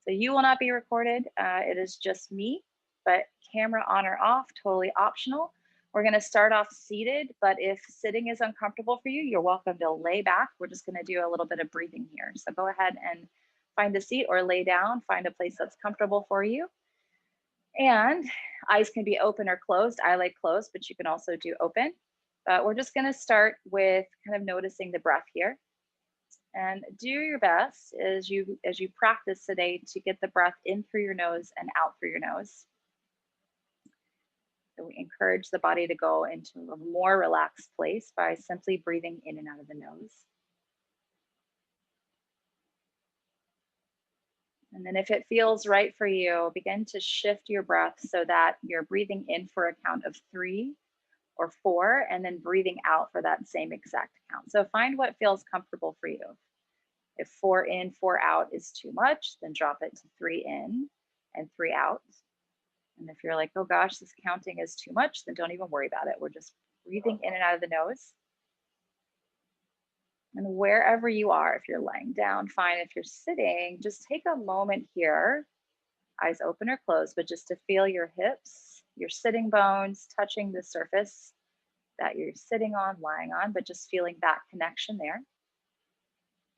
So you will not be recorded. It is just me, but camera on or off, totally optional. We're going to start off seated, but if sitting is uncomfortable for you, you're welcome to lay back. We're just going to do a little bit of breathing here. So go ahead and find a seat or lay down, find a place that's comfortable for you. And eyes can be open or closed. I like closed, but you can also do open. But we're just going to start with kind of noticing the breath here. And do your best as you practice today to get the breath in through your nose and out through your nose. So we encourage the body to go into a more relaxed place by simply breathing in and out of the nose. And then if it feels right for you, begin to shift your breath so that you're breathing in for a count of 3 or 4, and then breathing out for that same exact count. So find what feels comfortable for you. If 4 in, 4 out is too much, then drop it to 3 in and 3 out. And if you're like, oh gosh, this counting is too much, then don't even worry about it. We're just breathing in and out of the nose. And wherever you are, if you're lying down, fine. If you're sitting, just take a moment here, eyes open or closed, but just to feel your hips, your sitting bones touching the surface that you're sitting on, lying on, but just feeling that connection there.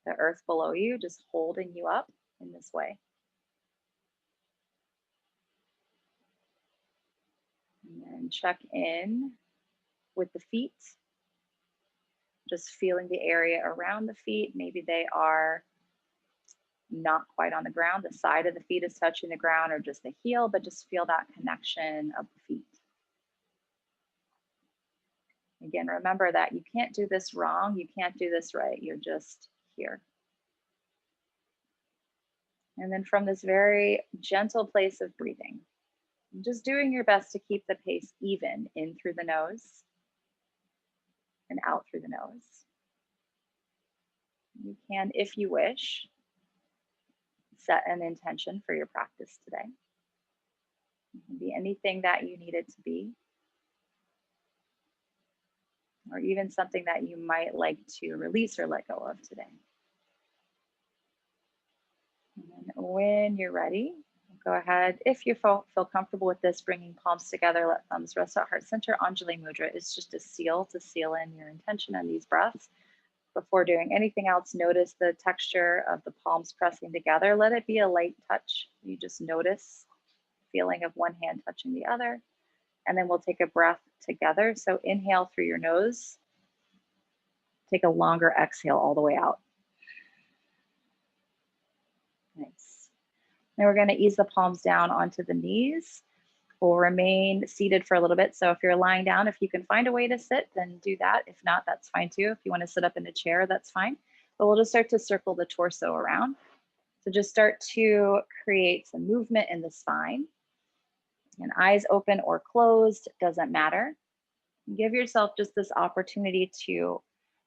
The earth below you, just holding you up in this way. And then check in with the feet, just feeling the area around the feet. Maybe they are not quite on the ground. The side of the feet is touching the ground, or just the heel, but just feel that connection of the feet. Again, remember that you can't do this wrong. You can't do this right. You're just here. And then from this very gentle place of breathing, just doing your best to keep the pace even in through the nose and out through the nose. You can, if you wish, set an intention for your practice today. It can be anything that you need it to be, or even something that you might like to release or let go of today. And then when you're ready, go ahead. If you feel comfortable with this, bringing palms together, let thumbs rest at heart center. Anjali Mudra is just a seal to seal in your intention on these breaths. Before doing anything else, notice the texture of the palms pressing together. Let it be a light touch. You just notice the feeling of one hand touching the other. And then we'll take a breath together. So inhale through your nose. Take a longer exhale all the way out. Nice. Now we're going to ease the palms down onto the knees. We'll remain seated for a little bit. So if you're lying down, if you can find a way to sit, then do that. If not, that's fine too. If you want to sit up in a chair, that's fine. But we'll just start to circle the torso around. So just start to create some movement in the spine. And eyes open or closed, doesn't matter. Give yourself just this opportunity to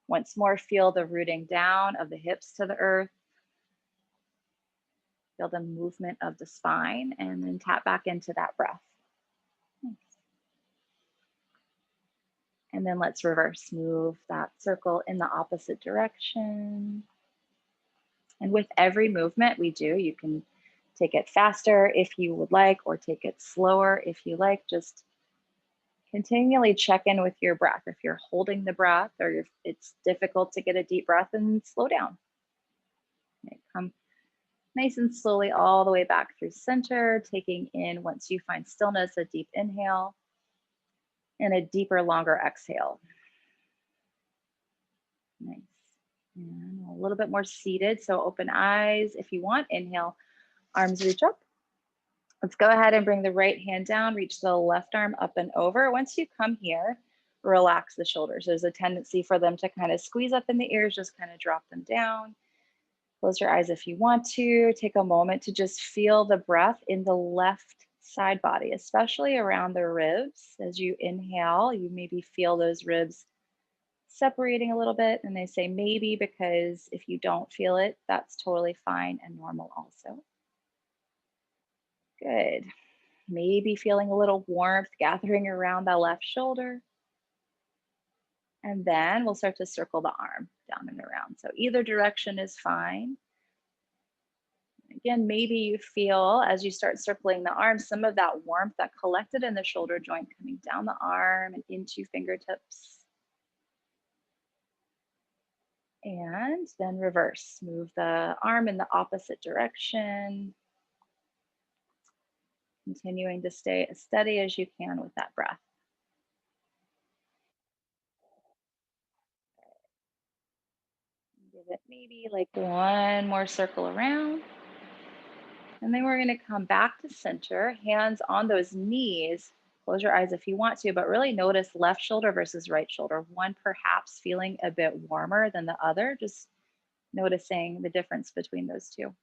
once more feel the rooting down of the hips to the earth. Feel the movement of the spine, and then tap back into that breath. And then let's reverse, move that circle in the opposite direction. And with every movement we do, you can take it faster if you would like, or take it slower if you like. Just continually check in with your breath. If you're holding the breath, or if it's difficult to get a deep breath, and slow down. Okay, come nice and slowly all the way back through center, taking in, once you find stillness, a deep inhale and a deeper, longer exhale. Nice. And a little bit more seated, so open eyes if you want. Inhale, arms reach up. Let's go ahead and bring the right hand down, reach the left arm up and over. Once you come here, relax the shoulders. There's a tendency for them to kind of squeeze up in the ears, just kind of drop them down. Close your eyes if you want to. Take a moment to just feel the breath in the left side body, especially around the ribs. As you inhale, you maybe feel those ribs separating a little bit. And they say maybe because if you don't feel it, that's totally fine and normal also. Good. Maybe feeling a little warmth gathering around that left shoulder. And then we'll start to circle the arm down and around. So either direction is fine. Again, maybe you feel as you start circling the arms, some of that warmth that collected in the shoulder joint coming down the arm and into fingertips. And then reverse. Move the arm in the opposite direction, continuing to stay as steady as you can with that breath. Give it maybe like one more circle around. And then we're going to come back to center, hands on those knees. Close your eyes if you want to, but really notice left shoulder versus right shoulder. One perhaps feeling a bit warmer than the other, just noticing the difference between those two.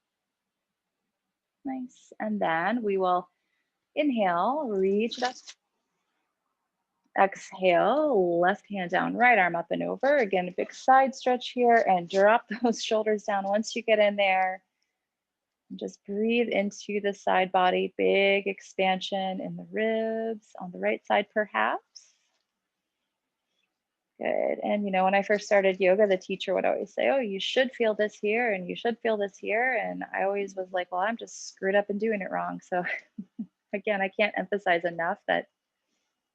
Nice. And then we will inhale, reach it up. Exhale, left hand down, right arm up and over. Again, a big side stretch here and drop those shoulders down once you get in there. Just breathe into the side body, big expansion in the ribs on the right side, perhaps. Good. And you know, when I first started yoga, the teacher would always say, oh, you should feel this here and you should feel this here. And I always was like, well, I'm just screwed up and doing it wrong. So again, I can't emphasize enough that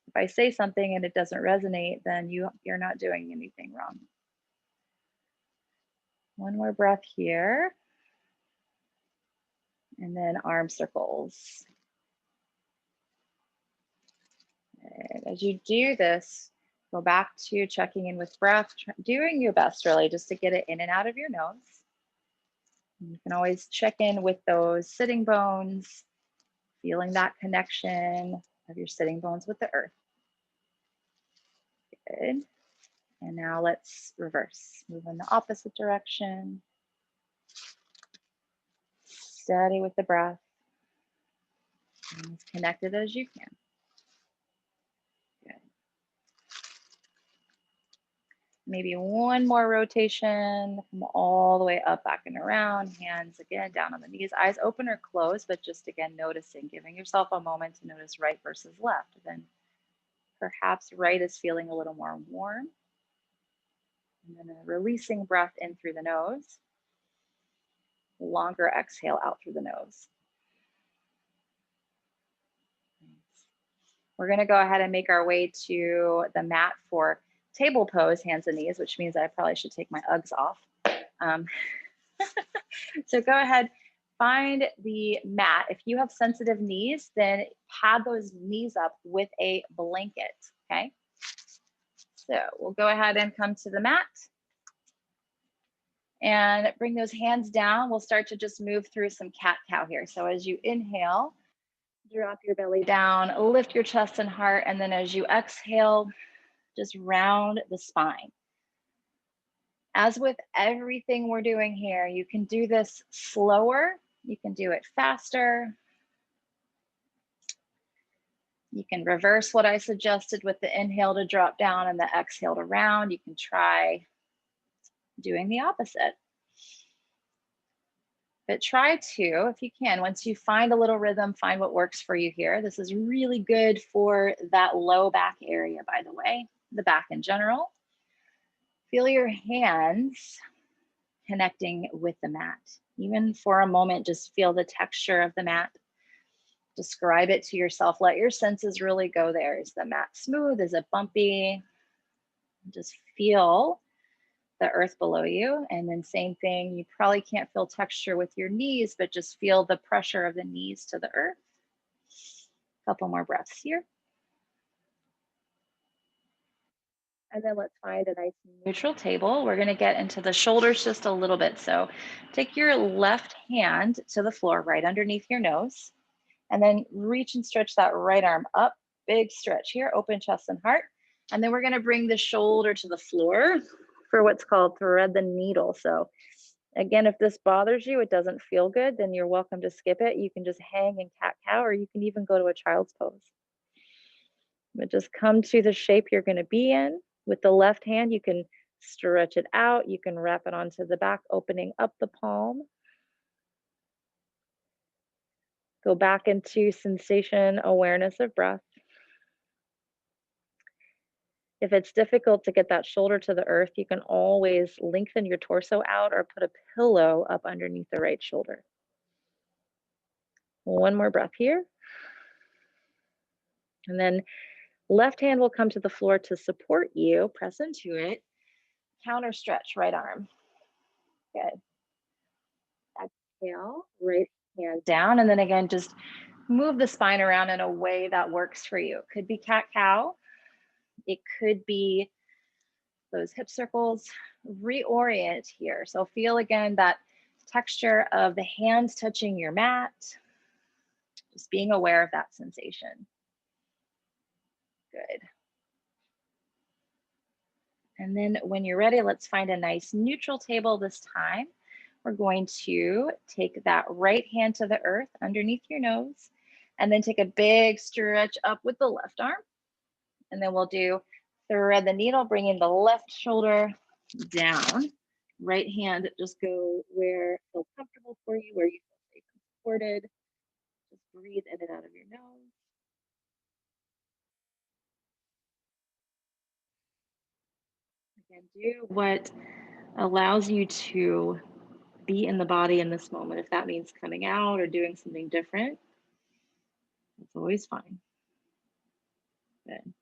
if I say something and it doesn't resonate, then you're not doing anything wrong. One more breath here. And then arm circles. And as you do this, go back to checking in with breath, doing your best really just to get it in and out of your nose. You can always check in with those sitting bones, feeling that connection of your sitting bones with the earth. Good. And now let's reverse. Move in the opposite direction. Steady with the breath. And as connected as you can. Good. Maybe one more rotation. Come all the way up, back and around. Hands again down on the knees. Eyes open or closed, but just again noticing, giving yourself a moment to notice right versus left. Then perhaps right is feeling a little more warm. And then a releasing breath in through the nose. Longer exhale out through the nose. We're going to go ahead and make our way to the mat for table pose, hands and knees, which means I probably should take my Uggs off. So go ahead, find the mat. If you have sensitive knees, then pad those knees up with a blanket, okay? So we'll go ahead and come to the mat and bring those hands down. We'll start to just move through some cat-cow here. So as you inhale, drop your belly down, lift your chest and heart, and then as you exhale, just round the spine. As with everything we're doing here, you can do this slower, you can do it faster. You can reverse what I suggested with the inhale to drop down and the exhale to round. You can try doing the opposite. But try to, if you can, once you find a little rhythm, find what works for you here. This is really good for that low back area, by the way, the back in general. Feel your hands connecting with the mat. Even for a moment, just feel the texture of the mat. Describe it to yourself. Let your senses really go there. Is the mat smooth? Is it bumpy? Just feel the earth below you. And then same thing, you probably can't feel texture with your knees, but just feel the pressure of the knees to the earth. A couple more breaths here. And then let's find a nice neutral table. We're going to get into the shoulders just a little bit. So take your left hand to the floor right underneath your nose, and then reach and stretch that right arm up. Big stretch here, open chest and heart. And then we're going to bring the shoulder to the floor for what's called thread the needle. So again, if this bothers you, it doesn't feel good, then you're welcome to skip it. You can just hang in cat-cow, or you can even go to a child's pose. But just come to the shape you're going to be in. With the left hand, you can stretch it out. You can wrap it onto the back, opening up the palm. Go back into sensation, awareness of breath. If it's difficult to get that shoulder to the earth, you can always lengthen your torso out or put a pillow up underneath the right shoulder. One more breath here. And then left hand will come to the floor to support you. Press into it. Counter stretch, right arm. Good. Exhale, right hand down. And then again, just move the spine around in a way that works for you. It could be cat-cow. It could be those hip circles. Reorient here. So feel again that texture of the hands touching your mat. Just being aware of that sensation. Good. And then when you're ready, let's find a nice neutral table this time. We're going to take that right hand to the earth underneath your nose, and then take a big stretch up with the left arm. And then we'll do thread the needle, bringing the left shoulder down. Right hand, just go where it feels comfortable for you, where you feel safe and supported. Just breathe in and out of your nose. Again, do what allows you to be in the body in this moment. If that means coming out or doing something different, it's always fine. Good.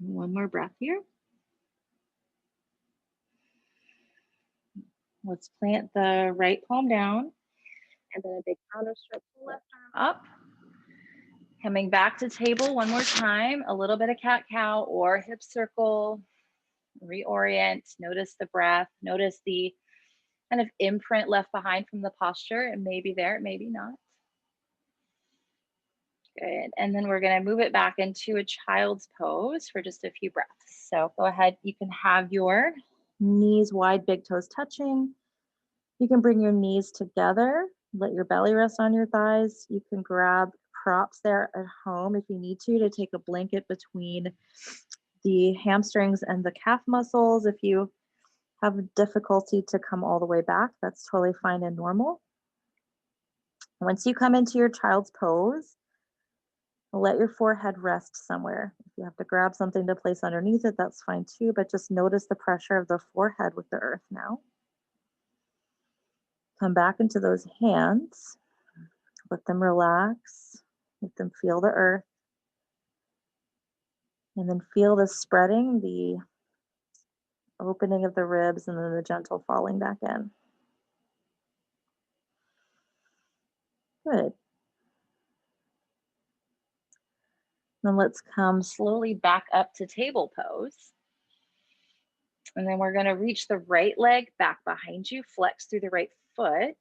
One more breath here. Let's plant the right palm down, and then a big counter stretch the left arm up. Coming back to table one more time, a little bit of cat-cow or hip circle. Reorient, notice the breath, notice the kind of imprint left behind from the posture. It may be there, it may be not. Good. And then we're going to move it back into a child's pose for just a few breaths. So go ahead. You can have your knees wide, big toes touching. You can bring your knees together. Let your belly rest on your thighs. You can grab props there at home if you need to take a blanket between the hamstrings and the calf muscles. If you have difficulty to come all the way back, that's totally fine and normal. Once you come into your child's pose, let your forehead rest somewhere. If you have to grab something to place underneath it, that's fine too, but just notice the pressure of the forehead with the earth now. Come back into those hands. Let them relax. Let them feel the earth. And then feel the spreading, the opening of the ribs, and then the gentle falling back in. Good. Then let's come slowly back up to table pose. And then we're going to reach the right leg back behind you, flex through the right foot.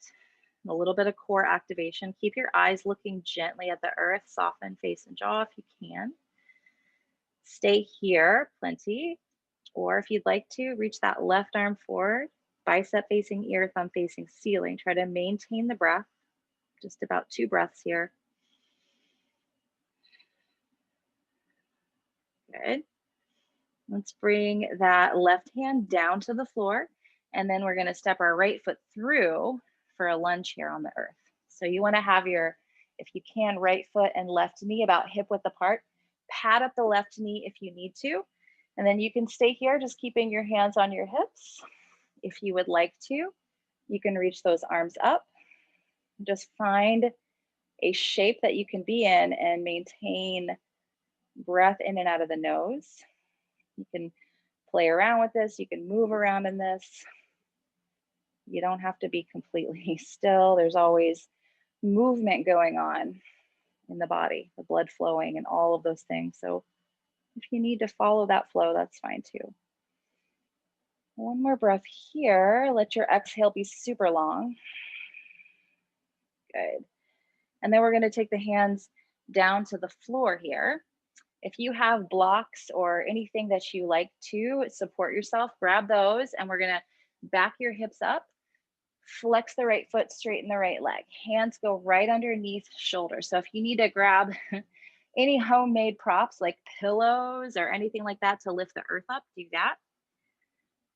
A little bit of core activation. Keep your eyes looking gently at the earth. Soften face and jaw if you can. Stay here, plenty. Or if you'd like to, reach that left arm forward, bicep facing ear, thumb facing ceiling. Try to maintain the breath. Just about 2 breaths here. Good. Let's bring that left hand down to the floor, and then we're going to step our right foot through for a lunge here on the earth. So you want to have your, if you can, right foot and left knee about hip width apart. Pat up the left knee if you need to, and then you can stay here just keeping your hands on your hips. If you would like to, you can reach those arms up. Just find a shape that you can be in and maintain breath in and out of the nose. You can play around with this. You can move around in this. You don't have to be completely still. There's always movement going on in the body, the blood flowing and all of those things. So if you need to follow that flow, that's fine too. One more breath here. Let your exhale be super long. Good. And then we're going to take the hands down to the floor here. If you have blocks or anything that you like to support yourself, grab those, and we're going to back your hips up. Flex the right foot, straighten the right leg. Hands go right underneath shoulders. So if you need to grab any homemade props like pillows or anything like that to lift the earth up, do that.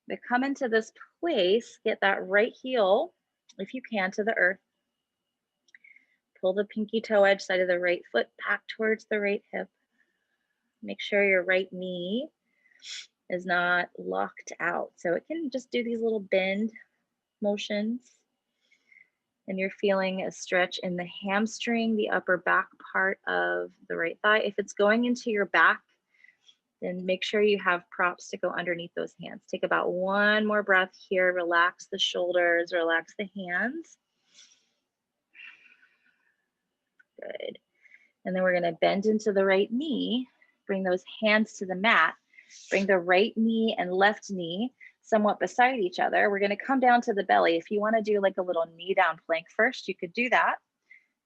But come into this place, get that right heel, if you can, to the earth. Pull the pinky toe edge side of the right foot back towards the right hip. Make sure your right knee is not locked out. So it can just do these little bend motions. And you're feeling a stretch in the hamstring, the upper back part of the right thigh. If it's going into your back, then make sure you have props to go underneath those hands. Take about one more breath here. Relax the shoulders, relax the hands. Good. And then we're going to bend into the right knee, bring those hands to the mat, bring the right knee and left knee somewhat beside each other. We're going to come down to the belly. If you want to do like a little knee down plank first, you could do that,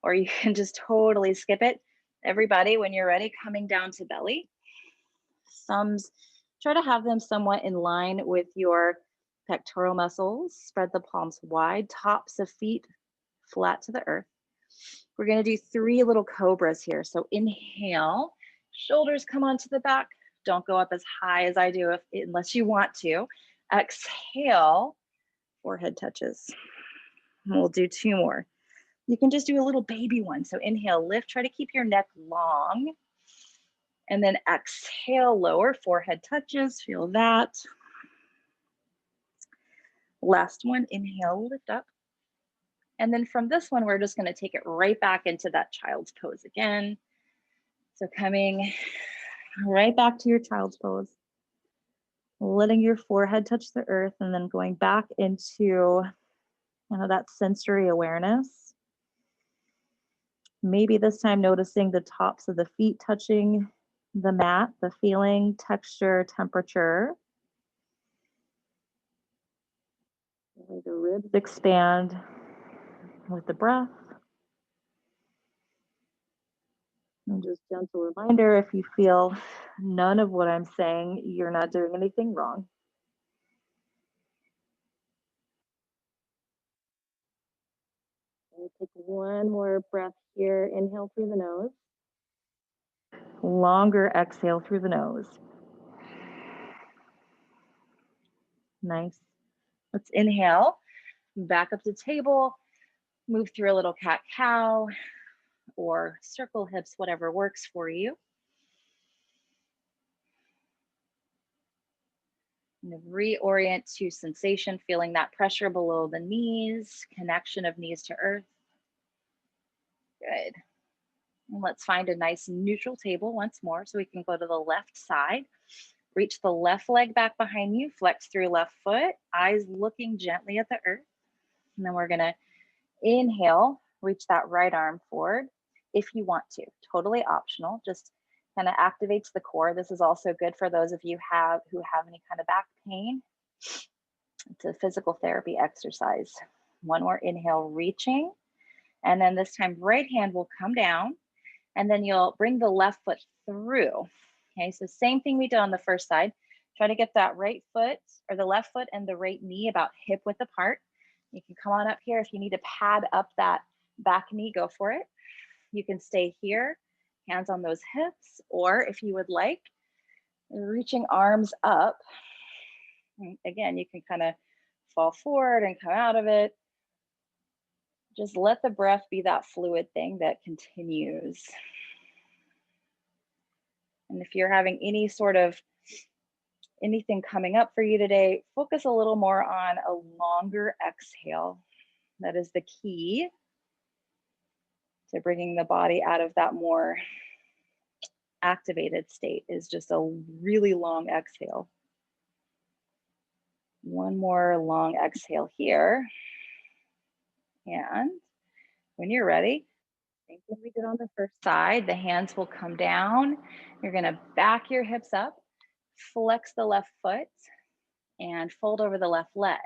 or you can just totally skip it. Everybody, when you're ready, coming down to belly. Thumbs, try to have them somewhat in line with your pectoral muscles. Spread the palms wide, tops of feet flat to the earth. We're going to do 3 little cobras here. So inhale, shoulders come onto the back. Don't go up as high as I do unless you want to. Exhale, forehead touches. And we'll do 2 more. You can just do a little baby one. So inhale, lift, try to keep your neck long. And then exhale, lower, forehead touches, feel that. Last one, inhale, lift up. And then from this one, we're just gonna take it right back into that child's pose again. So coming right back to your child's pose, letting your forehead touch the earth, and then going back into that sensory awareness. Maybe this time noticing the tops of the feet touching the mat, the feeling, texture, temperature. The ribs expand with the breath. And just gentle reminder, if you feel none of what I'm saying, you're not doing anything wrong. And take one more breath here. Inhale through the nose. Longer exhale through the nose. Nice. Let's inhale, back up to table, move through a little cat-cow or circle hips, whatever works for you. And reorient to sensation, feeling that pressure below the knees, connection of knees to earth. Good. And let's find a nice neutral table once more so we can go to the left side. Reach the left leg back behind you, flex through left foot, eyes looking gently at the earth. And then we're gonna inhale, reach that right arm forward if you want to, totally optional, just kind of activates the core. This is also good for those of you who have any kind of back pain. It's a physical therapy exercise. One more inhale, reaching. And then this time, right hand will come down, and then you'll bring the left foot through. Okay, so same thing we did on the first side. Try to get that right foot or the left foot and the right knee about hip width apart. You can come on up here. If you need to pad up that back knee, go for it. You can stay here, hands on those hips, or if you would like, reaching arms up. And again, you can kind of fall forward and come out of it. Just let the breath be that fluid thing that continues. And if you're having any sort of anything coming up for you today, focus a little more on a longer exhale. That is the key to bringing the body out of that more activated state, is just a really long exhale. One more long exhale here. And when you're ready, same thing we did on the first side, the hands will come down. You're gonna back your hips up, flex the left foot, and fold over the left leg.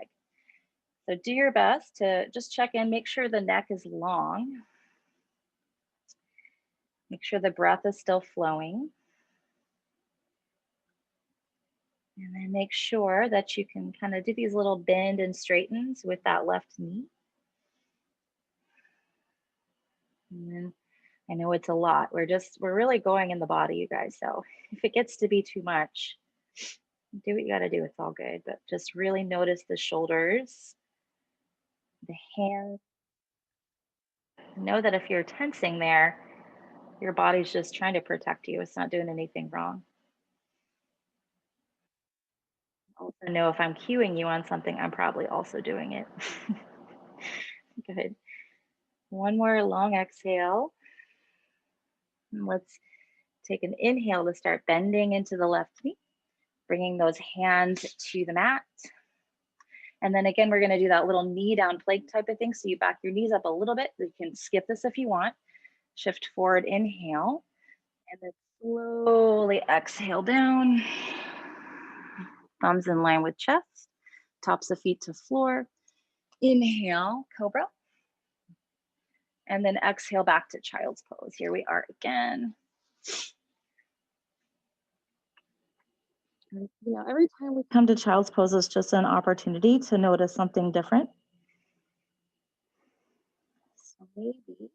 So do your best to just check in, make sure the neck is long. Make sure the breath is still flowing. And then make sure that you can kind of do these little bend and straightens with that left knee. And then I know it's a lot. We're really going in the body, you guys. So if it gets to be too much, do what you got to do. It's all good. But just really notice the shoulders, the hands. Know that if you're tensing there, your body's just trying to protect you. It's not doing anything wrong. Also know if I'm cueing you on something, I'm probably also doing it. Good. One more long exhale. And let's take an inhale to start bending into the left knee, bringing those hands to the mat. And then again, we're going to do that little knee down plank type of thing. So you back your knees up a little bit. You can skip this if you want. Shift forward, inhale, and then slowly exhale down. Thumbs in line with chest, tops of feet to floor. Inhale, cobra. And then exhale back to child's pose. Here we are again. And, every time we come to child's pose is just an opportunity to notice something different. So maybe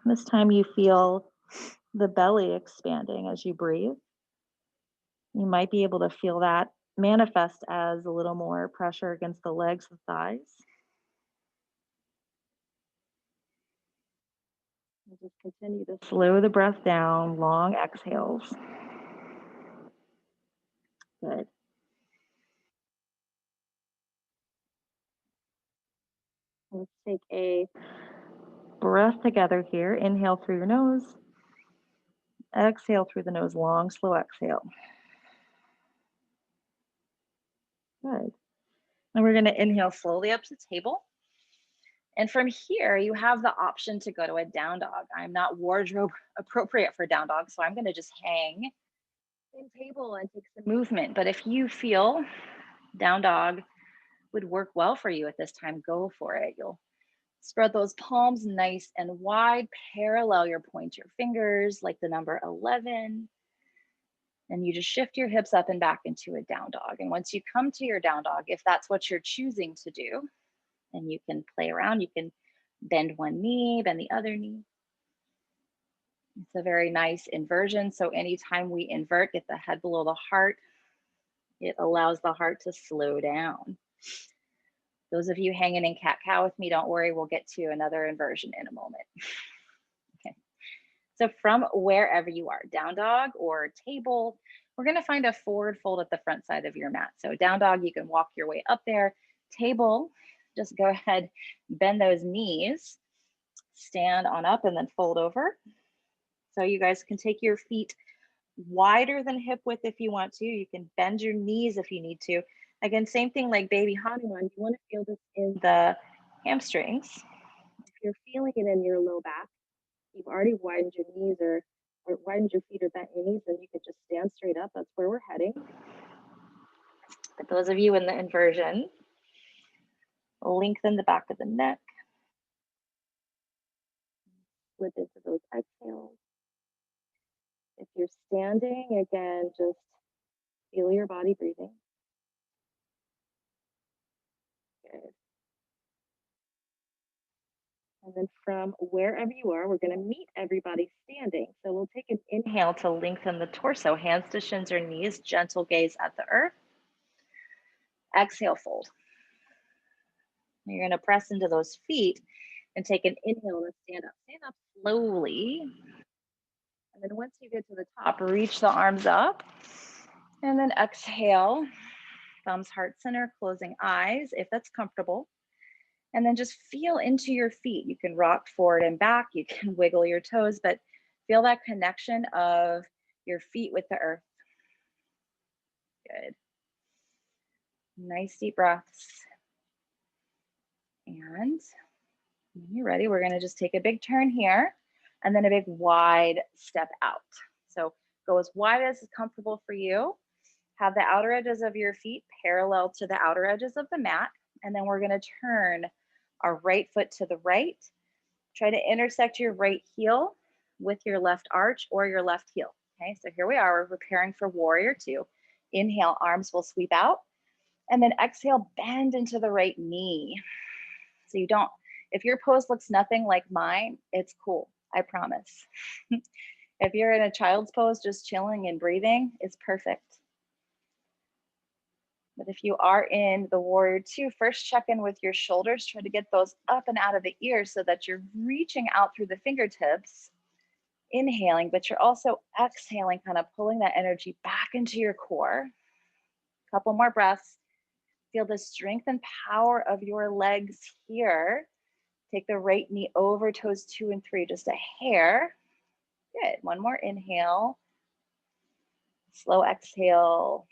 this time you feel the belly expanding as you breathe. You might be able to feel that manifest as a little more pressure against the legs and thighs. And just continue to slow the breath down, long exhales. Good. Let's take a breath together here. Inhale through your nose. Exhale through the nose, long, slow exhale. Good. And we're going to inhale slowly up to table. And from here, you have the option to go to a down dog. I'm not wardrobe appropriate for down dog, so I'm going to just hang in table and take some movement. But if you feel down dog would work well for you at this time, go for it. You'll spread those palms nice and wide, parallel your pointer fingers like the number 11. And you just shift your hips up and back into a down dog. And once you come to your down dog, if that's what you're choosing to do, and you can play around, you can bend one knee, bend the other knee. It's a very nice inversion. So anytime we invert, get the head below the heart, it allows the heart to slow down. Those of you hanging in cat-cow with me, don't worry, we'll get to another inversion in a moment. Okay. So from wherever you are, down dog or table, we're going to find a forward fold at the front side of your mat. So down dog, you can walk your way up there. Table, just go ahead, bend those knees, stand on up and then fold over. So you guys can take your feet wider than hip width if you want to. You can bend your knees if you need to. Again, same thing like baby Hanuman. You want to feel this in the hamstrings. If you're feeling it in your low back, you've already widened your knees or widened your feet or bent your knees, then you could just stand straight up. That's where we're heading. But those of you in the inversion, lengthen the back of the neck. Slip into those exhales. If you're standing, again, just feel your body breathing. Good. And then from wherever you are, we're going to meet everybody standing. So we'll take an inhale to lengthen the torso, hands to shins or knees, gentle gaze at the earth. Exhale, fold. You're going to press into those feet and take an inhale and stand up. Stand up slowly. And then once you get to the top, reach the arms up. And then exhale, thumbs heart center, closing eyes if that's comfortable. And then just feel into your feet. You can rock forward and back. You can wiggle your toes, but feel that connection of your feet with the earth. Good. Nice deep breaths. And when you're ready, we're going to just take a big turn here and then a big wide step out. So go as wide as is comfortable for you. Have the outer edges of your feet parallel to the outer edges of the mat. And then we're going to turn our right foot to the right. Try to intersect your right heel with your left arch or your left heel. Okay, so here we are. We're preparing for warrior two. Inhale, arms will sweep out. And then exhale, bend into the right knee. So you don't, if your pose looks nothing like mine, it's cool, I promise. If you're in a child's pose, just chilling and breathing, it's perfect. But if you are in the warrior two, first check in with your shoulders, try to get those up and out of the ears so that you're reaching out through the fingertips, inhaling, but you're also exhaling, kind of pulling that energy back into your core. Couple more breaths. Feel the strength and power of your legs here. Take the right knee over toes 2 and 3, just a hair. Good. One more inhale. Slow exhale.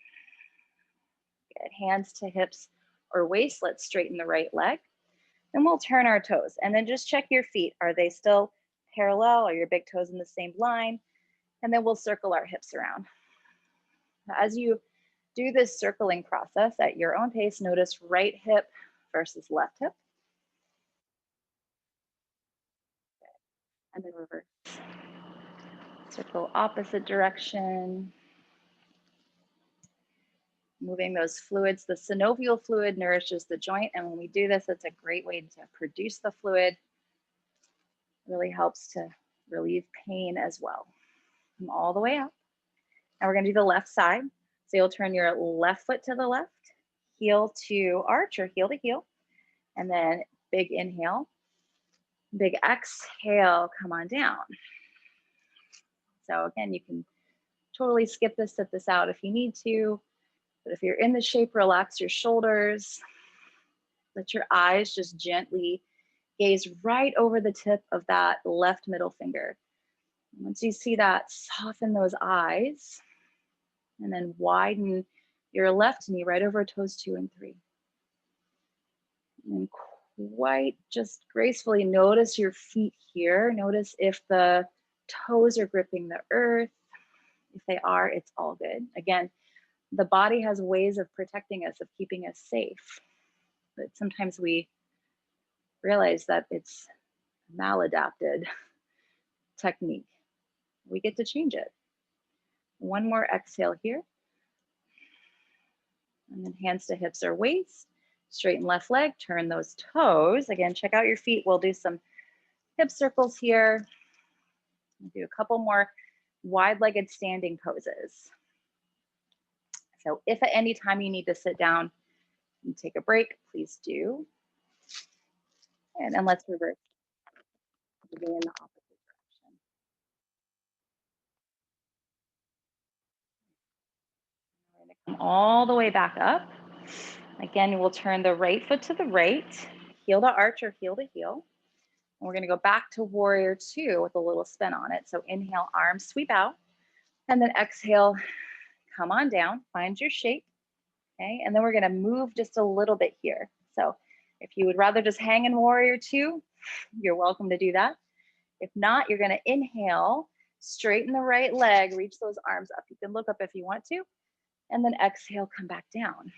Good. Hands to hips or waist. Let's straighten the right leg. Then we'll turn our toes and then just check your feet. Are they still parallel? Are your big toes in the same line? And then we'll circle our hips around. As you do this circling process at your own pace, notice right hip versus left hip. And then reverse. Circle opposite direction. Moving those fluids. The synovial fluid nourishes the joint. And when we do this, it's a great way to produce the fluid. Really helps to relieve pain as well. Come all the way up. Now we're going to do the left side. So you'll turn your left foot to the left, heel to arch or heel to heel. And then big inhale, big exhale, come on down. So again, you can totally skip this, sit this out if you need to. But if you're in the shape, relax your shoulders. Let your eyes just gently gaze right over the tip of that left middle finger. Once you see that, soften those eyes and then widen your left knee right over toes 2 and 3. And quite just gracefully notice your feet here. Notice if the toes are gripping the earth. If they are, it's all good. Again, the body has ways of protecting us, of keeping us safe. But sometimes we realize that it's maladapted technique. We get to change it. One more exhale here. And then hands to hips or waist. Straighten left leg, turn those toes. Again, check out your feet. We'll do some hip circles here. We'll do a couple more wide-legged standing poses. So if at any time you need to sit down and take a break, please do. And then let's reverse. Moving in the opposite direction. We're going to come all the way back up. Again, we'll turn the right foot to the right, heel to arch or heel to heel. And we're going to go back to warrior 2 with a little spin on it. So inhale, arms sweep out. And then exhale, come on down, find your shape. Okay, and then we're going to move just a little bit here. So if you would rather just hang in warrior 2, you're welcome to do that. If not, you're going to inhale, straighten the right leg, reach those arms up. You can look up if you want to. And then exhale, come back down.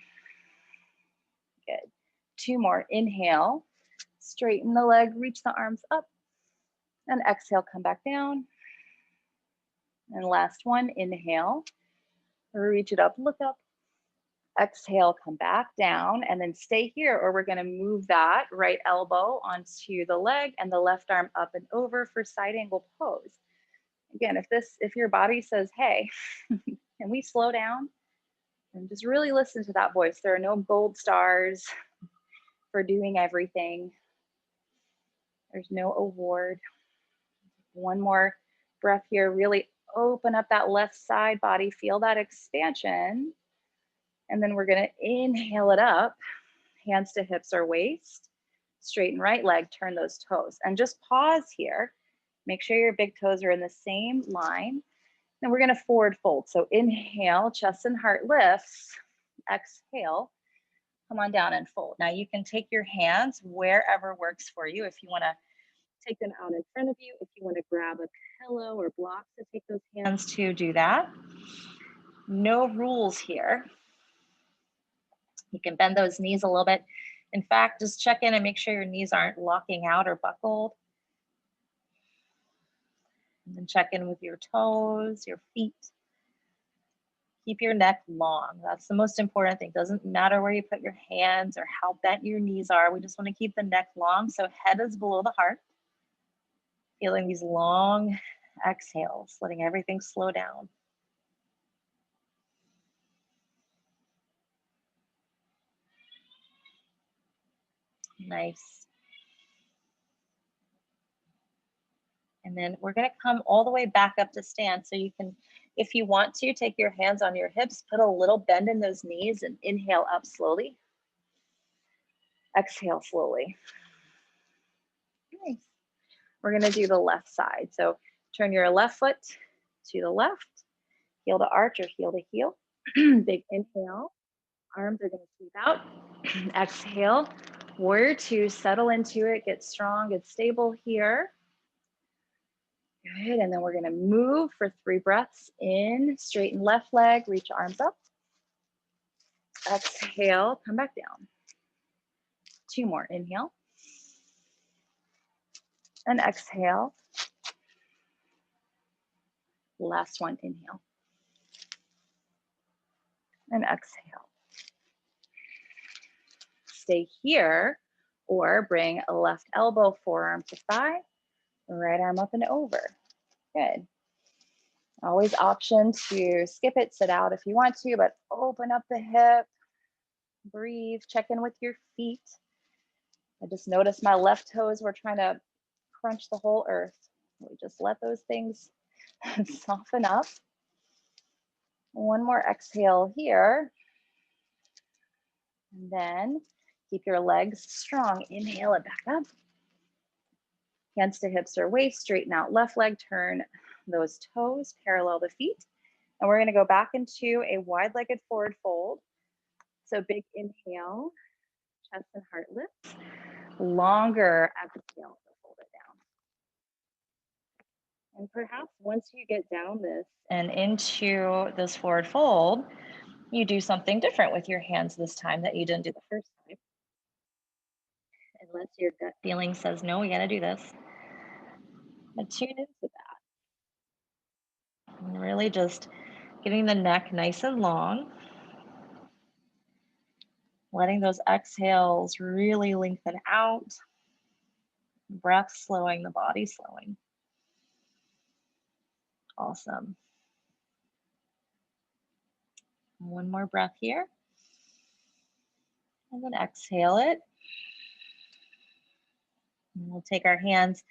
Good. 2 more. Inhale, straighten the leg, reach the arms up. And exhale, come back down. And last one, inhale, reach it up, look up. Exhale, come back down, and then stay here, or we're going to move that right elbow onto the leg and the left arm up and over for side angle pose. Again, if your body says, hey, can we slow down? And just really listen to that voice. There are no gold stars for doing everything. There's no award. One more breath here. Really open up that left side body. Feel that expansion. And then we're going to inhale it up. Hands to hips or waist. Straighten right leg. Turn those toes. And just pause here. Make sure your big toes are in the same line. Then we're going to forward fold. So inhale, chest and heart lifts. Exhale. Come on down and fold. Now you can take your hands wherever works for you. If you want to take them out in front of you, if you want to grab a pillow or blocks to take those hands to, do that. No rules here. You can bend those knees a little bit. In fact, just check in and make sure your knees aren't locking out or buckled. And then check in with your toes, your feet. Keep your neck long. That's the most important thing. Doesn't matter where you put your hands or how bent your knees are. We just want to keep the neck long. So head is below the heart. Feeling these long exhales, letting everything slow down. Nice. And then we're going to come all the way back up to stand. So you can, if you want to, take your hands on your hips, put a little bend in those knees and inhale up slowly. Exhale slowly. Nice. We're gonna do the left side. So turn your left foot to the left, heel to arch or heel to heel. Big inhale, arms are gonna sweep out. Exhale, warrior two, settle into it, get strong, get stable here. Good, and then we're gonna move for 3 breaths in, straighten left leg, reach arms up. Exhale, come back down. 2 more, inhale. And exhale. Last one, inhale. And exhale. Stay here, or bring a left elbow, forearm to thigh, right arm up and over. Good. Always option to skip it, sit out if you want to, but open up the hip, breathe, check in with your feet. I just noticed my left toes were trying to crunch the whole earth. We just let those things soften up. One more exhale here. And then keep your legs strong. Inhale it back up. Hands to hips or waist, straighten out left leg, turn those toes, parallel the feet. And we're gonna go back into a wide-legged forward fold. So big inhale, chest and heart lifts. Longer exhale to fold it down. And perhaps once you get down this and into this forward fold, you do something different with your hands this time that you didn't do the first time. Unless your gut feeling says, no, we gotta do this. And tune into that. And really just getting the neck nice and long. Letting those exhales really lengthen out. Breath slowing, the body slowing. Awesome. One more breath here. And then exhale it. And we'll take our hands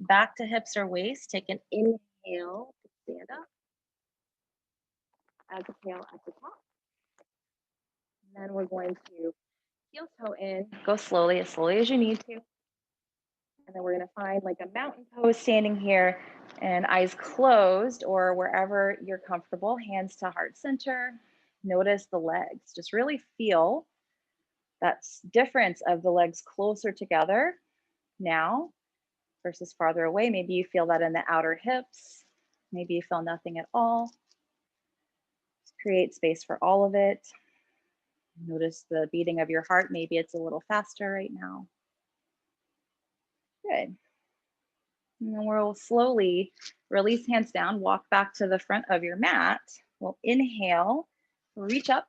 back to hips or waist. Take an inhale to stand up. Exhale at the top. And then we're going to heel toe in. Go slowly as you need to. And then we're going to find like a mountain pose standing here and eyes closed or wherever you're comfortable, hands to heart center. Notice the legs. Just really feel that difference of the legs closer together now versus farther away. Maybe you feel that in the outer hips. Maybe you feel nothing at all. Just create space for all of it. Notice the beating of your heart. Maybe it's a little faster right now. Good. And then we'll slowly release hands down, walk back to the front of your mat. We'll inhale, reach up,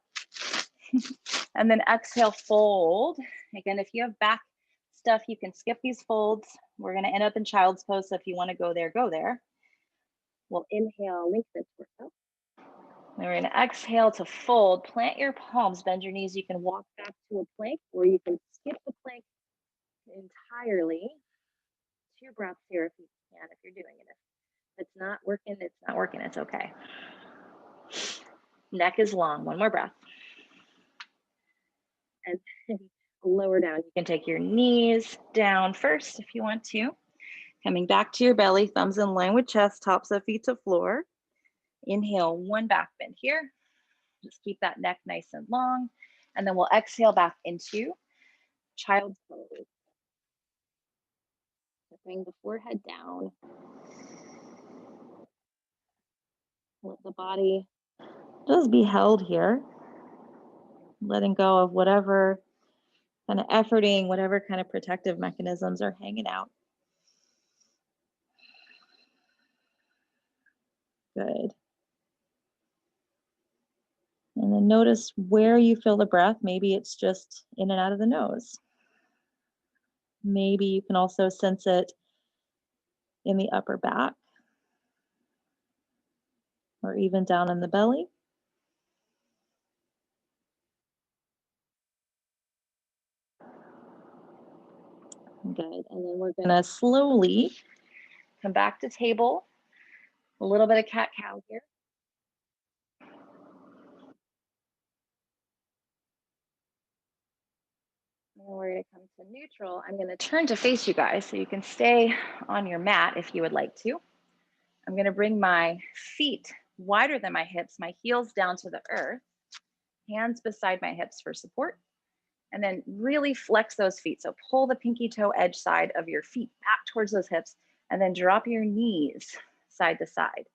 and then exhale, fold. Again, if you have back stuff, you can skip these folds. We're gonna end up in child's pose, so if you wanna go there, go there. We'll inhale, lengthen towards up. And we're gonna exhale to fold, plant your palms, bend your knees. You can walk back to a plank, or you can skip the plank entirely. 2 breaths here if you can, if you're doing it. If it's not working, it's not working, it's okay. Neck is long, one more breath. And lower down, you can take your knees down first if you want to. Coming back to your belly, thumbs in line with chest, tops of feet to floor. Inhale, one back bend here. Just keep that neck nice and long. And then we'll exhale back into child's pose. So bring the forehead down. Let the body just be held here. Letting go of whatever kind of efforting, whatever kind of protective mechanisms are hanging out. Good. And then notice where you feel the breath. Maybe it's just in and out of the nose. Maybe you can also sense it in the upper back or even down in the belly. Good. And then we're gonna slowly come back to table. A little bit of cat-cow here. And we're going to come to neutral. I'm going to turn to face you guys so you can stay on your mat if you would like to. I'm going to bring my feet wider than my hips, my heels down to the earth, hands beside my hips for support, and then really flex those feet. So pull the pinky toe edge side of your feet back towards those hips, and then drop your knees side to side.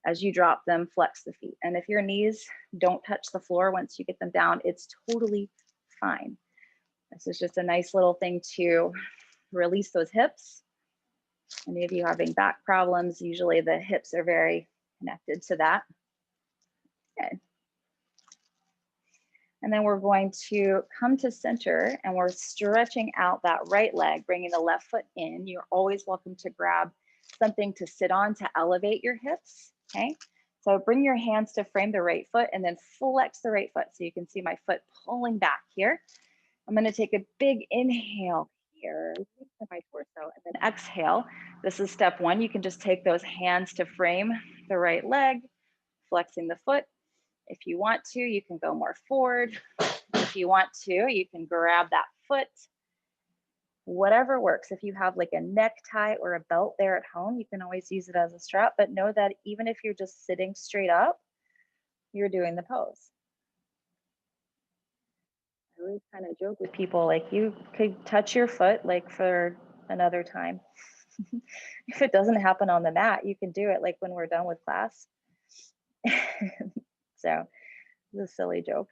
As you drop them, flex the feet. And if your knees don't touch the floor once you get them down, it's totally fine. This is just a nice little thing to release those hips. Any of you having back problems, usually the hips are very connected to that. Good. And then we're going to come to center and we're stretching out that right leg, bringing the left foot in. You're always welcome to grab something to sit on to elevate your hips, okay? So bring your hands to frame the right foot and then flex the right foot so you can see my foot pulling back here. I'm gonna take a big inhale here, to my torso, and then exhale. This is step one. You can just take those hands to frame the right leg, flexing the foot. If you want to, you can go more forward. If you want to, you can grab that foot. Whatever works. If you have like a necktie or a belt there at home, you can always use it as a strap, but know that even if you're just sitting straight up, you're doing the pose. I always kind of joke with people, like you could touch your foot like for another time. If it doesn't happen on the mat, you can do it like when we're done with class. So it's a silly joke.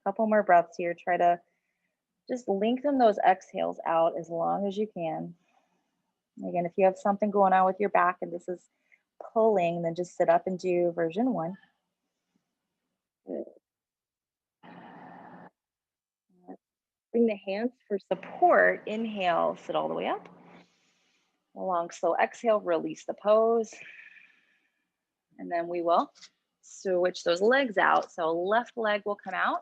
Couple more breaths here. Try to just lengthen those exhales out as long as you can. Again, if you have something going on with your back and this is pulling, then just sit up and do version one. Good. Bring the hands for support. Inhale, sit all the way up. A long, slow exhale, release the pose. And then we will switch those legs out. So left leg will come out,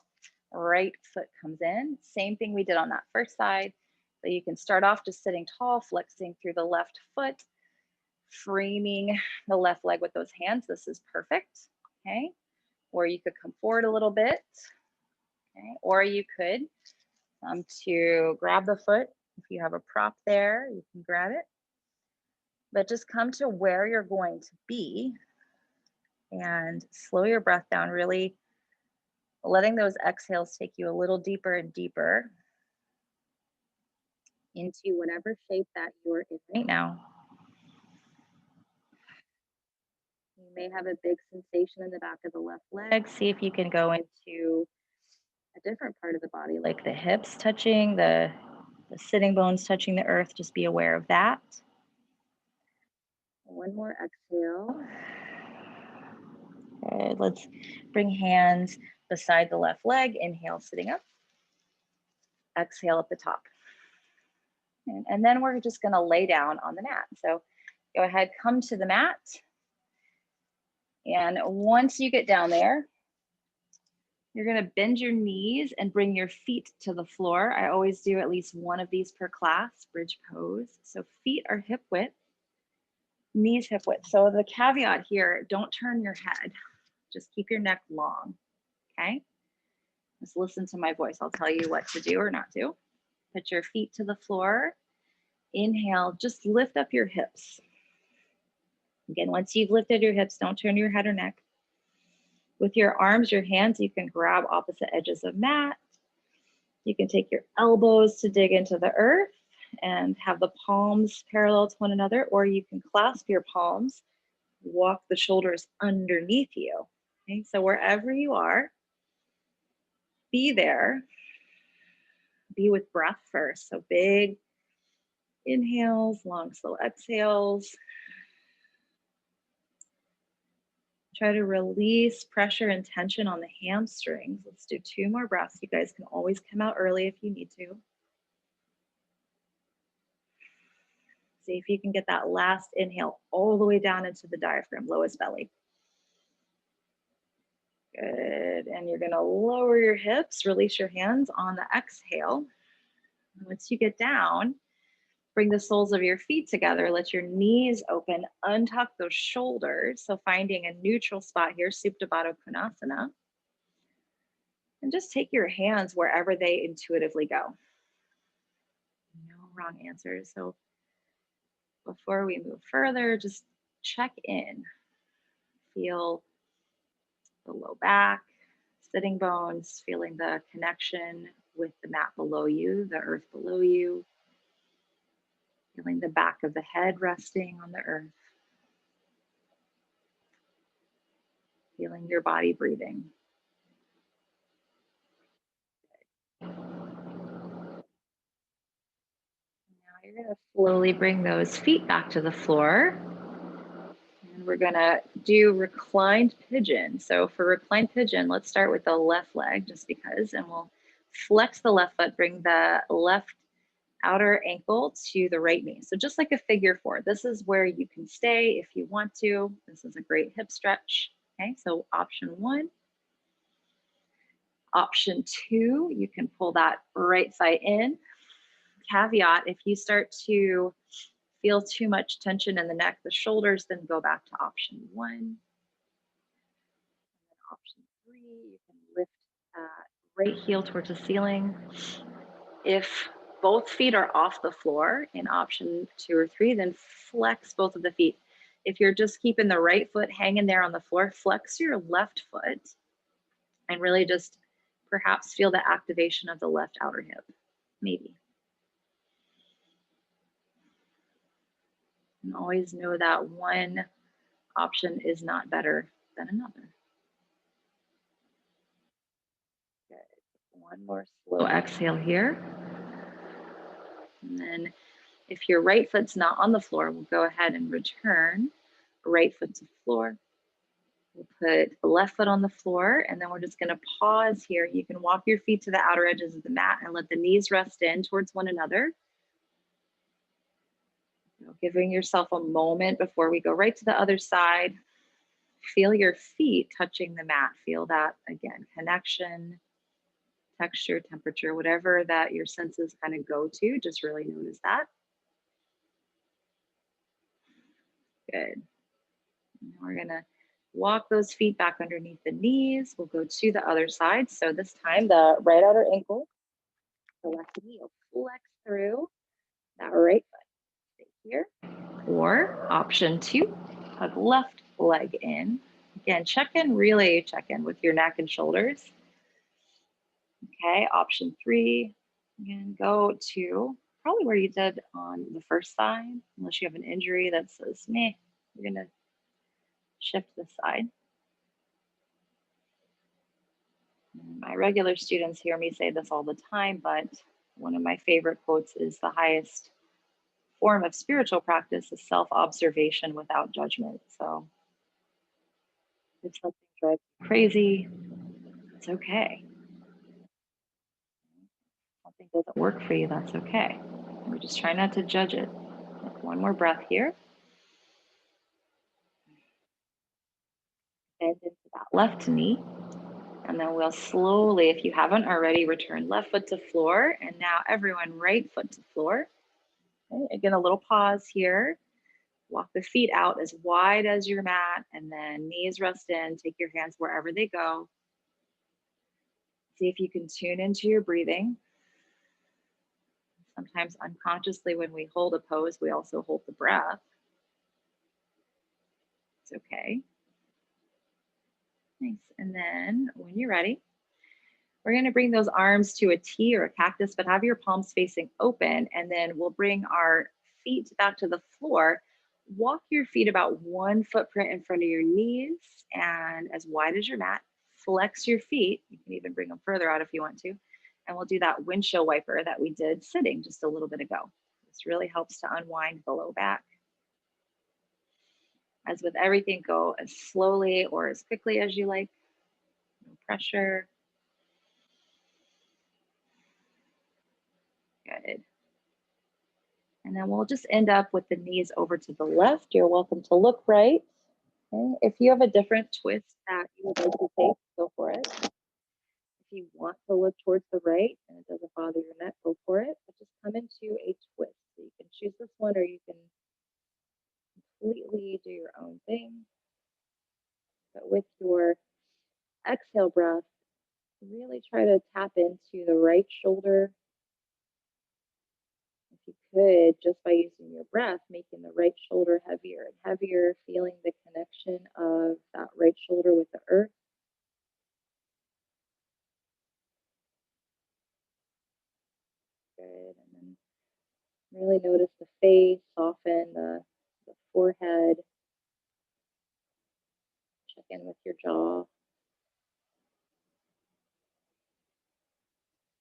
right foot comes in. Same thing we did on that first side. So you can start off just sitting tall, flexing through the left foot, framing the left leg with those hands. This is perfect, okay? Or you could come forward a little bit, okay? Or you could to grab the foot. If you have a prop there, you can grab it. But just come to where you're going to be and slow your breath down, really letting those exhales take you a little deeper and deeper into whatever shape that you're in right now. You may have a big sensation in the back of the left leg. See if you can go into a different part of the body, like the hips touching, the sitting bones touching the earth. Just be aware of that. One more exhale. Good. Let's bring hands beside the left leg. Inhale, sitting up. Exhale at the top. And then we're just going to lay down on the mat. So go ahead, come to the mat. And once you get down there, you're going to bend your knees and bring your feet to the floor. I always do at least one of these per class, bridge pose. So feet are hip width, knees hip width. So the caveat here, don't turn your head. Just keep your neck long, okay? Just listen to my voice. I'll tell you what to do or not do. Put your feet to the floor. Inhale, just lift up your hips. Again, once you've lifted your hips, don't turn your head or neck. With your arms, your hands, you can grab opposite edges of mat. You can take your elbows to dig into the earth and have the palms parallel to one another, or you can clasp your palms, walk the shoulders underneath you. Okay, so wherever you are, be there. Be with breath first. So big inhales, long, slow exhales. Try to release pressure and tension on the hamstrings. Let's do 2 more breaths. You guys can always come out early if you need to. See if you can get that last inhale all the way down into the diaphragm, lowest belly. Good. And you're going to lower your hips, release your hands on the exhale. Once you get down, bring the soles of your feet together. Let your knees open, untuck those shoulders. So finding a neutral spot here, Supta Baddha Konasana. And just take your hands wherever they intuitively go. wrong answers. So before we move further, just check in. Feel the low back, sitting bones, feeling the connection with the mat below you, the earth below you, feeling the back of the head resting on the earth, feeling your body breathing. Now you're going to slowly bring those feet back to the floor. And we're going to do reclined pigeon. So for reclined pigeon, let's start with the left leg just because, and we'll flex the left foot, bring the left outer ankle to the right knee. So just like a figure four, this is where you can stay if you want to. This is a great hip stretch. Okay, so option one. Option two, you can pull that right side in. Caveat, if you start to feel too much tension in the neck, the shoulders, then go back to option one. Option three, you can lift right heel towards the ceiling. If both feet are off the floor in option two or three, then flex both of the feet. If you're just keeping the right foot hanging there on the floor, flex your left foot and really just perhaps feel the activation of the left outer hip, maybe. And always know that one option is not better than another. Good. One more slow exhale here. And then if your right foot's not on the floor, we'll go ahead and return right foot to floor. We'll put the left foot on the floor, and then we're just gonna pause here. You can walk your feet to the outer edges of the mat and let the knees rest in towards one another. Giving yourself a moment before we go right to the other side. Feel your feet touching the mat. Feel that, again, connection, texture, temperature, whatever that your senses kind of go to, just really notice that. Good. Now we're gonna walk those feet back underneath the knees. We'll go to the other side. So this time the right outer ankle, the left knee will flex through that right foot. Stay here. Or option two, hug left leg in. Again, really check in with your neck and shoulders. Okay, option three, again, go to probably where you did on the first side, unless you have an injury that says, meh, you're gonna shift this side. My regular students hear me say this all the time, but one of my favorite quotes is the highest form of spiritual practice is self-observation without judgment. So if something drives you crazy, it's okay. If something doesn't work for you, that's okay. We're just trying not to judge it. One more breath here. Bend into that left knee. And then we'll slowly, if you haven't already, return left foot to floor. And now everyone, right foot to floor. Okay, again, a little pause here. Walk the feet out as wide as your mat and then knees rest in. Take your hands wherever they go. See if you can tune into your breathing. Sometimes unconsciously when we hold a pose, we also hold the breath. It's okay. Nice. And then when you're ready, we're going to bring those arms to a T or a cactus, but have your palms facing open. And then we'll bring our feet back to the floor. Walk your feet about 1 footprint in front of your knees and as wide as your mat. Flex your feet. You can even bring them further out if you want to. And we'll do that windshield wiper that we did sitting just a little bit ago. This really helps to unwind the low back. As with everything, go as slowly or as quickly as you like. No pressure. Good. And then we'll just end up with the knees over to the left. You're welcome to look right. Okay. If you have a different twist that you would like to take, go for it. If you want to look towards the right and it doesn't bother your neck, go for it. But just come into a twist. So you can choose this one or you can completely do your own thing. But with your exhale breath, really try to tap into the right shoulder. If you could, just by using your breath, making the right shoulder heavier and heavier, feeling the connection of that right shoulder with the earth. Good. And then really notice the face, soften the forehead, check in with your jaw.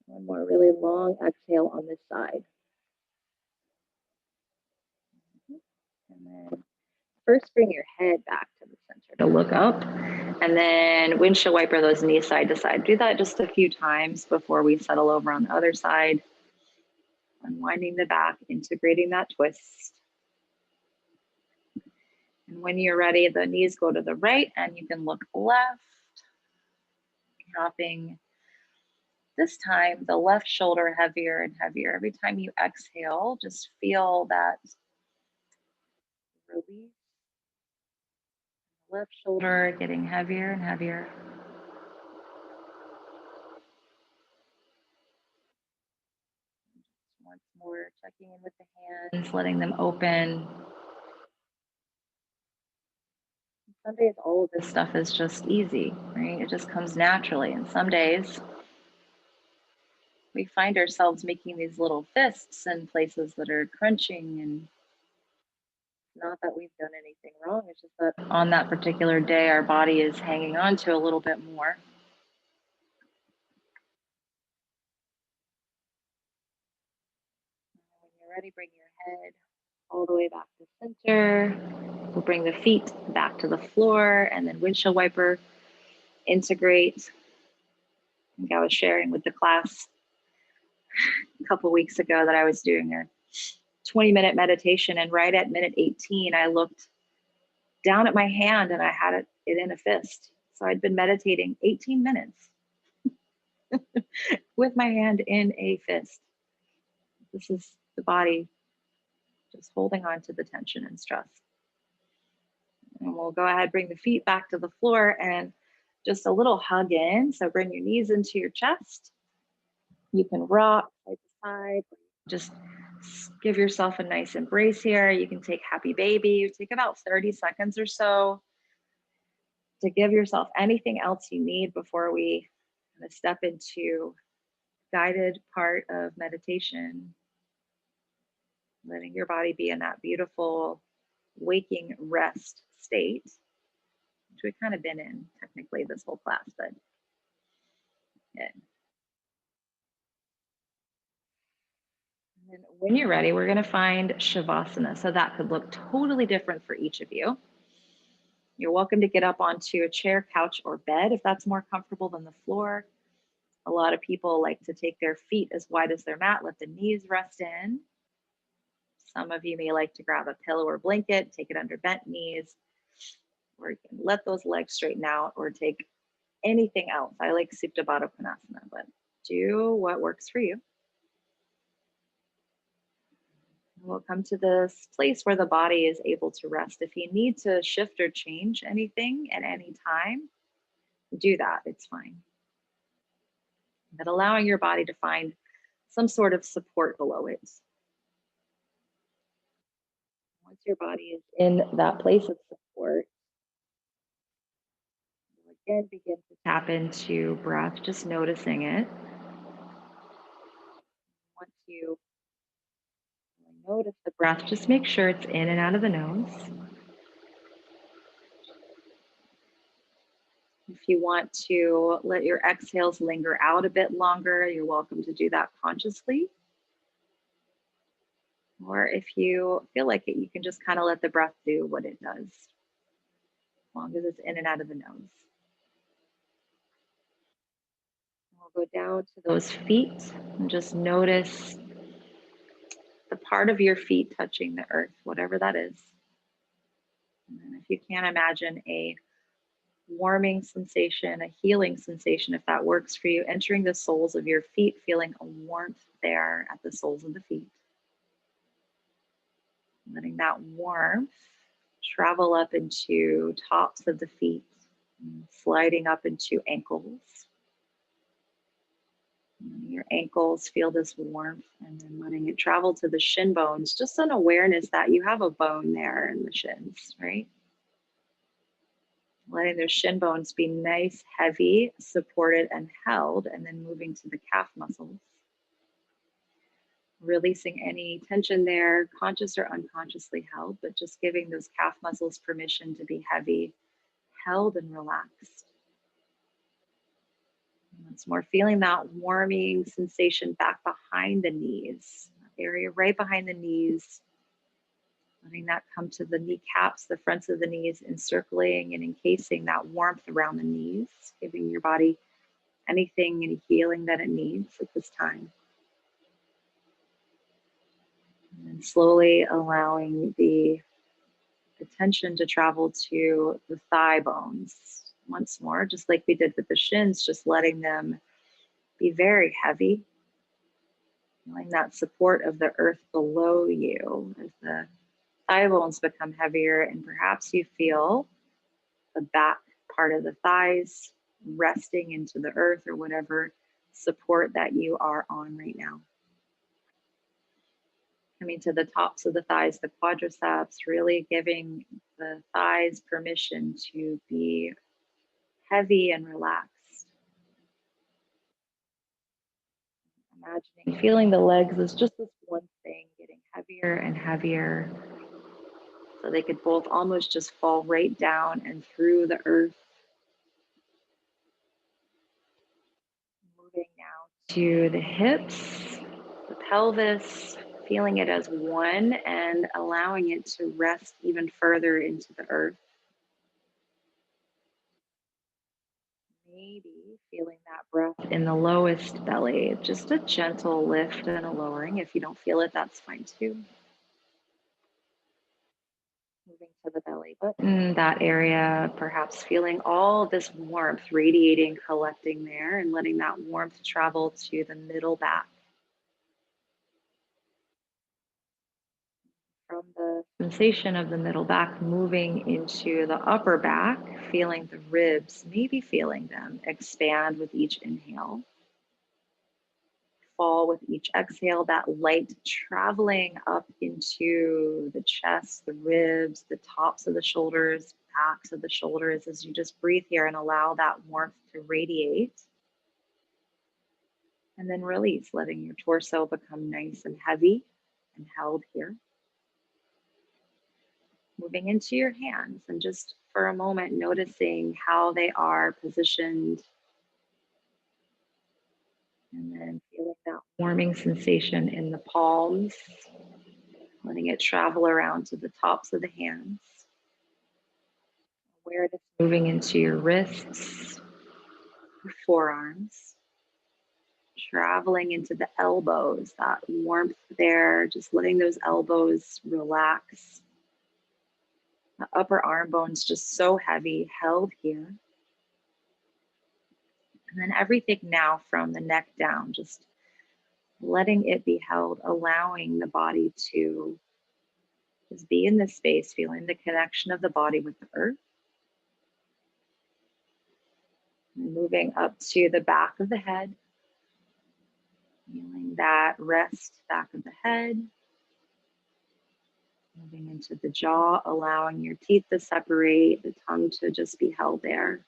One more really long exhale on this side. And then first bring your head back to the center to look up, and then windshield wiper those knees side to side. Do that just a few times before we settle over on the other side. Unwinding the back, integrating that twist. And when you're ready, the knees go to the right and you can look left, dropping this time the left shoulder heavier and heavier. Every time you exhale, just feel that release. Left shoulder getting heavier and heavier. Once more, checking in with the hands, letting them open. Some days all of this stuff is just easy, right? It just comes naturally. And some days we find ourselves making these little fists in places that are crunching, and not that we've done anything wrong. It's just that on that particular day, our body is hanging on to a little bit more. When you're ready, bring your head all the way back to center. We'll bring the feet back to the floor, and then windshield wiper, integrate. I think I was sharing with the class a couple weeks ago that I was doing a 20-minute meditation, and right at minute 18, I looked down at my hand and I had it in a fist. So I'd been meditating 18 minutes with my hand in a fist. This is the body just holding on to the tension and stress. And we'll go ahead, bring the feet back to the floor and just a little hug in. So bring your knees into your chest. You can rock side to side. Just give yourself a nice embrace here. You can take happy baby. Take about 30 seconds or so to give yourself anything else you need before we kind of step into guided part of meditation, letting your body be in that beautiful waking rest state, which we've kind of been in technically this whole class, but yeah. And when you're ready, we're going to find Shavasana. So that could look totally different for each of you. You're welcome to get up onto a chair, couch, or bed if that's more comfortable than the floor. A lot of people like to take their feet as wide as their mat, let the knees rest in. Some of you may like to grab a pillow or blanket, take it under bent knees, or you can let those legs straighten out or take anything else. I like Supta Baddha Konasana, but do what works for you. We'll come to this place where the body is able to rest. If you need to shift or change anything at any time, do that. It's fine. But allowing your body to find some sort of support below it. Once your body is in that place of support, you'll again begin to tap into breath, just noticing it. Once you notice the breath, just make sure it's in and out of the nose. If you want to let your exhales linger out a bit longer, you're welcome to do that consciously. Or if you feel like it, you can just kind of let the breath do what it does, as long as it's in and out of the nose. We'll go down to those feet and just notice the part of your feet touching the earth, whatever that is. And if you can imagine a warming sensation, a healing sensation, if that works for you, entering the soles of your feet, feeling a warmth there at the soles of the feet. Letting that warmth travel up into tops of the feet, sliding up into ankles. Your ankles feel this warmth and then letting it travel to the shin bones, just an awareness that you have a bone there in the shins, right? Letting those shin bones be nice, heavy, supported, and held, and then moving to the calf muscles. Releasing any tension there, conscious or unconsciously held, but just giving those calf muscles permission to be heavy, held, and relaxed. Once more, feeling that warming sensation back behind the knees, that area right behind the knees, letting that come to the kneecaps, the fronts of the knees, encircling and encasing that warmth around the knees, giving your body anything, any healing that it needs at this time. And slowly allowing the attention to travel to the thigh bones once more, just like we did with the shins, just letting them be very heavy, feeling that support of the earth below you as the thigh bones become heavier, and perhaps you feel the back part of the thighs resting into the earth or whatever support that you are on right now. Coming to the tops of the thighs, the quadriceps, really giving the thighs permission to be heavy and relaxed. Imagining feeling the legs as just this one thing getting heavier and heavier. So they could both almost just fall right down and through the earth. Moving now to the hips, the pelvis, feeling it as one and allowing it to rest even further into the earth. Maybe feeling that breath in the lowest belly, just a gentle lift and a lowering. If you don't feel it, that's fine too. Moving to the belly button, that area, perhaps feeling all this warmth radiating, collecting there, and letting that warmth travel to the middle back. From the sensation of the middle back, moving into the upper back, feeling the ribs, maybe feeling them expand with each inhale, fall with each exhale, that light traveling up into the chest, the ribs, the tops of the shoulders, backs of the shoulders as you just breathe here and allow that warmth to radiate. And then release, letting your torso become nice and heavy and held here. Moving into your hands and just for a moment noticing how they are positioned, and then feeling that warming sensation in the palms, letting it travel around to the tops of the hands. Awareness moving into your wrists, your forearms, traveling into the elbows, that warmth there, just letting those elbows relax. The upper arm bones just so heavy, held here. And then everything now from the neck down, just letting it be held, allowing the body to just be in this space, feeling the connection of the body with the earth. And moving up to the back of the head, feeling that rest back of the head. Moving into the jaw, allowing your teeth to separate, the tongue to just be held there.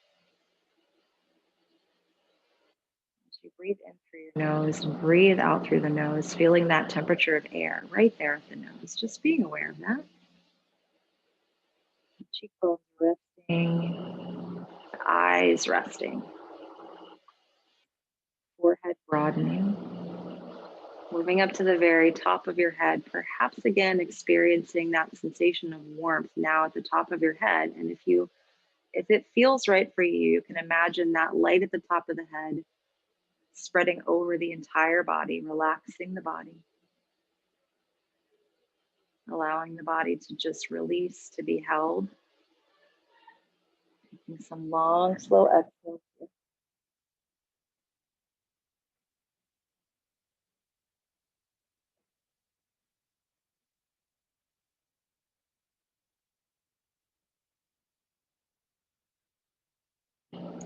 As you breathe in through your nose and breathe out through the nose, feeling that temperature of air right there at the nose, just being aware of that. The cheekbones resting, the eyes resting, forehead broadening. Moving up to the very top of your head, perhaps again experiencing that sensation of warmth now at the top of your head. And if it feels right for you, you can imagine that light at the top of the head spreading over the entire body, relaxing the body, allowing the body to just release, to be held. Taking some long, slow exhales.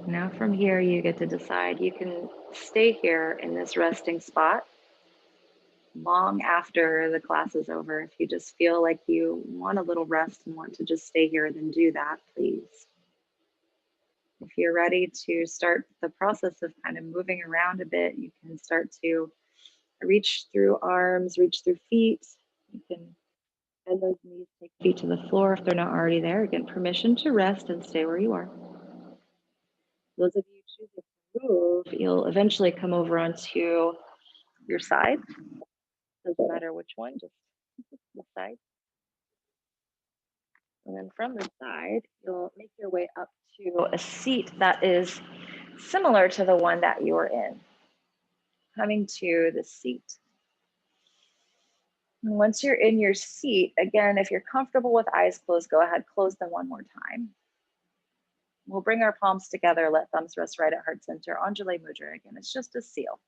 Now from here, you get to decide. You can stay here in this resting spot long after the class is over. If you just feel like you want a little rest and want to just stay here, then do that, please. If you're ready to start the process of kind of moving around a bit, you can start to reach through arms, reach through feet. You can bend those knees, take feet to the floor if they're not already there. Again, permission to rest and stay where you are. Those of you choosing to move, you'll eventually come over onto your side. Doesn't matter which one, just the side. And then from the side, you'll make your way up to a seat that is similar to the one that you were in. Coming to the seat. And once you're in your seat, again, if you're comfortable with eyes closed, go ahead, close them one more time. We'll bring our palms together, let thumbs rest right at heart center. Anjali Mudra, again, it's just a seal.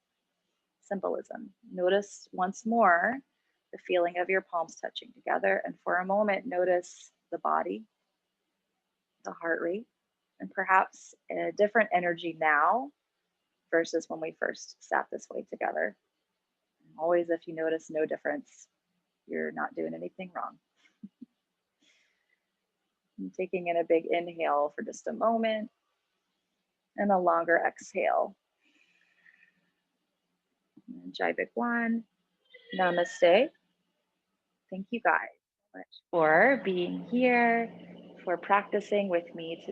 Symbolism. Notice once more the feeling of your palms touching together. And for a moment, notice the body, the heart rate, and perhaps a different energy now versus when we first sat this way together. And always, if you notice no difference, you're not doing anything wrong. I'm taking in a big inhale for just a moment and a longer exhale. And Jai Bhagwan, namaste. Thank you guys so much for being here, for practicing with me today.